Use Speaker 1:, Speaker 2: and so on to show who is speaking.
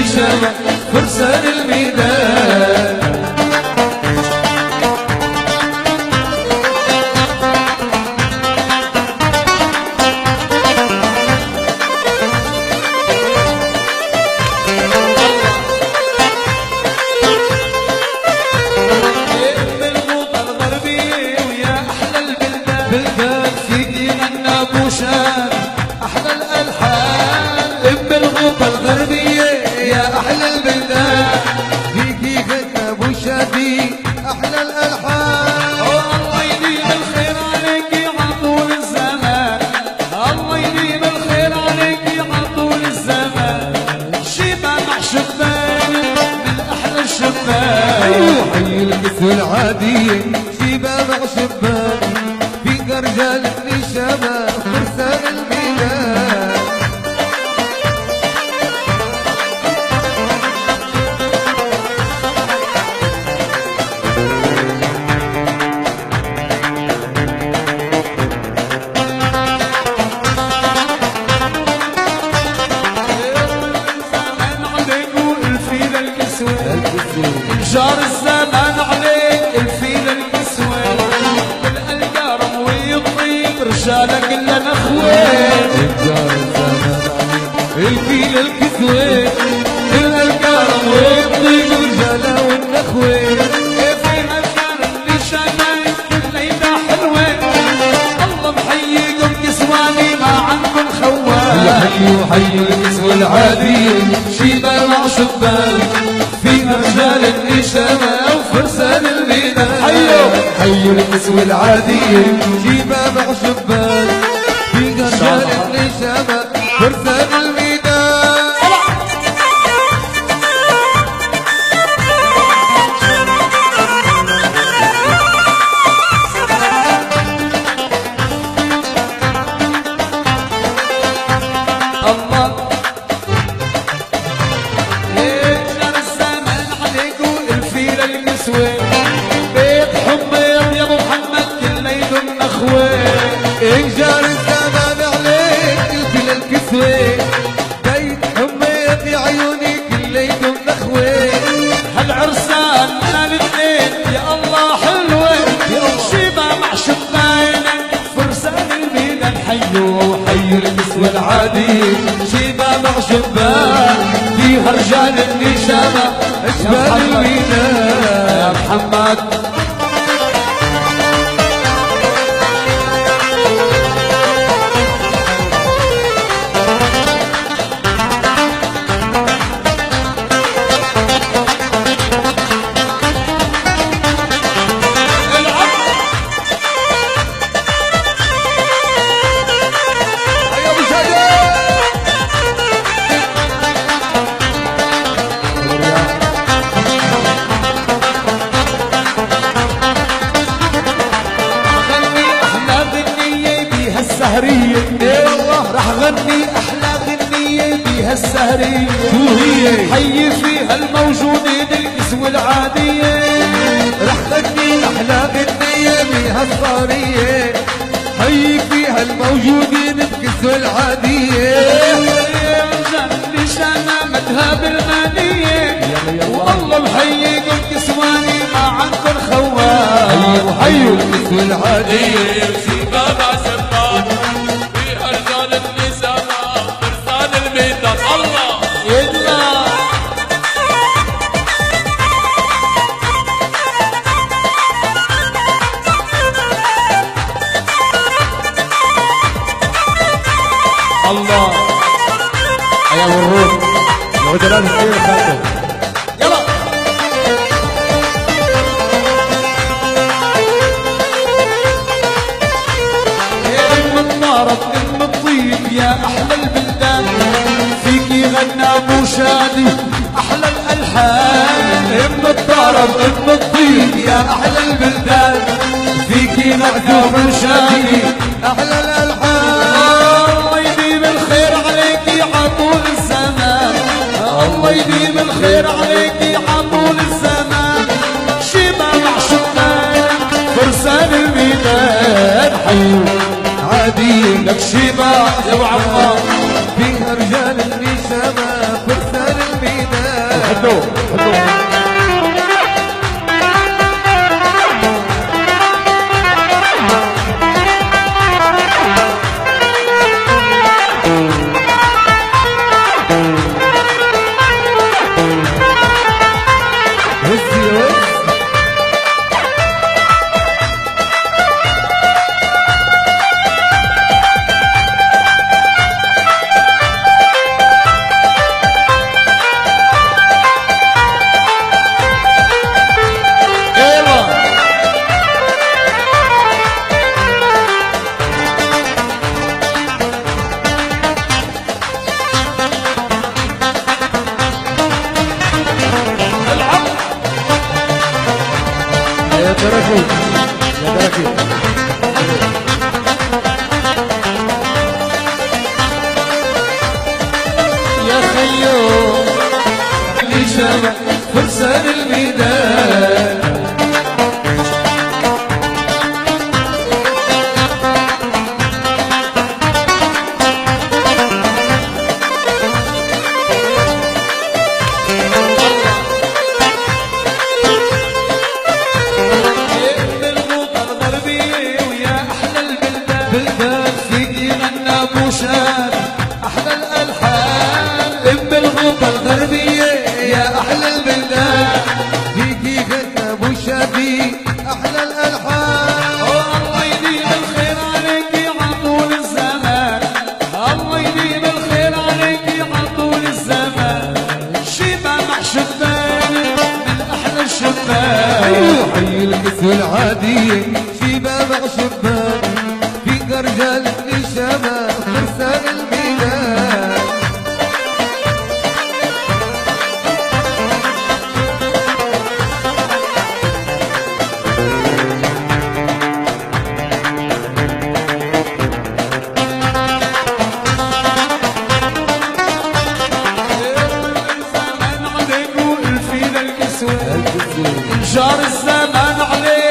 Speaker 1: النشامة فرسان الميدان. بلدان فيكي غنى ابو شان احلى الالحان. ام الغوطة الغربية يا احلى البلدان
Speaker 2: فيكي غنى ابو شادي احلى الالحان.
Speaker 1: الله يديم الخير عليكي عطول الزمان. الله يديم الخير عليكي عطول الزمان. شيبة مع شبان من احلى الشبان.
Speaker 2: حي الكسوة العادية شيبة مع شبان. رجال النشامة فرسان الميدان.
Speaker 1: الزمان عليك والفيل الكسوة. جار الزمان عليك الفيل الكسوة. رجالك الا نخوين.
Speaker 2: رجال الزمان عليك
Speaker 1: الفيل الكسوة الا الكرم والطيب
Speaker 2: الرجالة والنخوين.
Speaker 1: في مكان اللي شمال الليلة حلوين. الله محييكم كسواني ما عنكم خوان.
Speaker 2: حي الكسوة العادية
Speaker 1: شيبة مع شبان فينا رجال النشامة وفرسان الميدان.
Speaker 2: حي الكسوة العادية شيبة مع شبان. فينا رجال النشامة فرسان الميدان.
Speaker 1: الله جار الزمان عليكم الفيل الكسوة. بيت حمير يا ابو محمد كليكم اخوين.
Speaker 2: جار الزمان عليك الفيل الكسوة. بيت حميد يا عيوني كليكم نخوين.
Speaker 1: هالعرسان من الاثنين يا الله حلوين. شيبة مع شبان فرسان الميدان.
Speaker 2: حي الكسوة العادية
Speaker 1: شيبة مع شبان فيها رجال النشامة
Speaker 2: اشبال الميدان.
Speaker 1: يا محمد راح غني احلى غنية بيها السهرية.
Speaker 2: شو هي؟
Speaker 1: حي فيها الموجودين الكسوة العادية.
Speaker 2: راح غني احلى غنية بيها الصارية. حي فيها الموجودين بكسوة العادية.
Speaker 1: جنبي شمامتها بالمانية. والله محييكم كسواني ما عنكم خوان.
Speaker 2: حي الكسوة العادية
Speaker 3: شيبة مع شبان فيها رجال النسامة فرسان الميدان. الله
Speaker 1: يلا الله
Speaker 2: يا الروح لو ده لازم ايه خالته.
Speaker 1: يلا ام الطرب ام الطيب يا احلى البلدان. فيكي غنى ابو شادي احلى الالحان. ام الطرب ام الطيب يا احلى البلدان. فيكي غنى ابو شادي
Speaker 2: احلى الالحان.
Speaker 1: الله يديم الخير عليكي عطول الزمان. الله يديم الخير عليكي عطول الزمان. شيبة مع شبان فرسان الميدان. حيو
Speaker 2: عادية
Speaker 1: لك شيبة يا ابو عمار
Speaker 2: فيها رجال النسامة فرسان الميدان. حدو حدو. يا دركي يا دركي.
Speaker 1: يا خيو اللي شبه فرسان الميدان بلدان فيكي غنى بوشان احلى الالحان ام الغوطه الغربيه يا احلى البلدان فيكي غنى بوشان احلى الالحان الله يديم الخير عليك يا طول الزمان الله يديم الخير عليك يا طول الزمان شيبه مع شبان من احلى الشبان حي الكسوه العاديه شيبه مع شبان رجال النشامة فرسان الميدان الزمان عليك والفينا الكسوة جار الزمان عليك